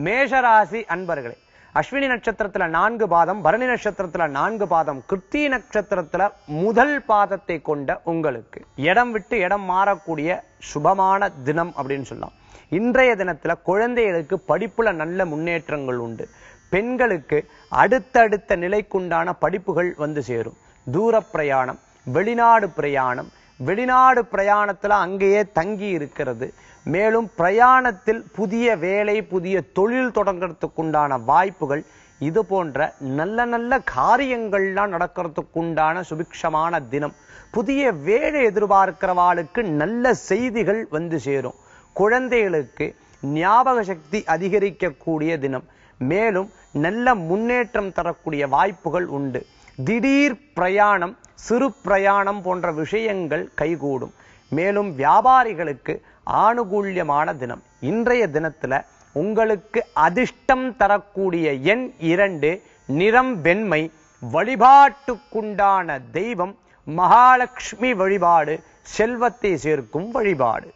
மேஷராசி அன்பர்களே, அஸ்வினி நட்சத்திரத்துல 4 பாதம், பரணி நட்சத்திரத்துல 4 பாதம், கிருத்தி நட்சத்திரத்துல முதல் பாதத்தை கொண்ட உங்களுக்கு இடம் விட்டு இடம் மாறக்கூடிய சுபமான தினம் அப்படின்னு சொல்லலாம். இன்றைய தினத்துல குழந்தைகளுக்கு படிப்புல நல்ல முன்னேற்றங்கள் உண்டு. பெண்களுக்கு அடுத்தடுத்த நிலைக்குண்டான படிப்புகள் வந்து சேரும். தூர பிரயாணம், வெளிநாடு பிரயாணம், வெளிநாடு பிரயாணத்துல அங்கேயே தங்கி இருக்கிறது. மேலும் பிரயாணத்தில் புதிய வேலை, புதிய தொழில் தொடங்கிறதுக்குண்டான வாய்ப்புகள், இது போன்ற நல்ல நல்ல காரியங்கள்லாம் நடக்கிறதுக்குண்டான சுபிக்ஷமான தினம். புதிய வேலை எதிர்பார்க்கிறவாளுக்கு நல்ல செய்திகள் வந்து சேரும். குழந்தைகளுக்கு ஞாபக சக்தி அதிகரிக்கக்கூடிய தினம். மேலும் நல்ல முன்னேற்றம் தரக்கூடிய வாய்ப்புகள் உண்டு. திடீர் பிரயாணம், சிறு பிரயாணம் போன்ற விஷயங்கள் கைகூடும். மேலும் வியாபாரிகளுக்கு ஆனுகூல்யமான தினம். இன்றைய தினத்துல உங்களுக்கு அதிர்ஷ்டம் தரக்கூடிய எண் 2, நிறம் வெண்மை. வழிபாட்டுக்குண்டான தெய்வம் மகாலட்சுமி வழிபாடு, செல்வத்தை சேர்க்கும் வழிபாடு.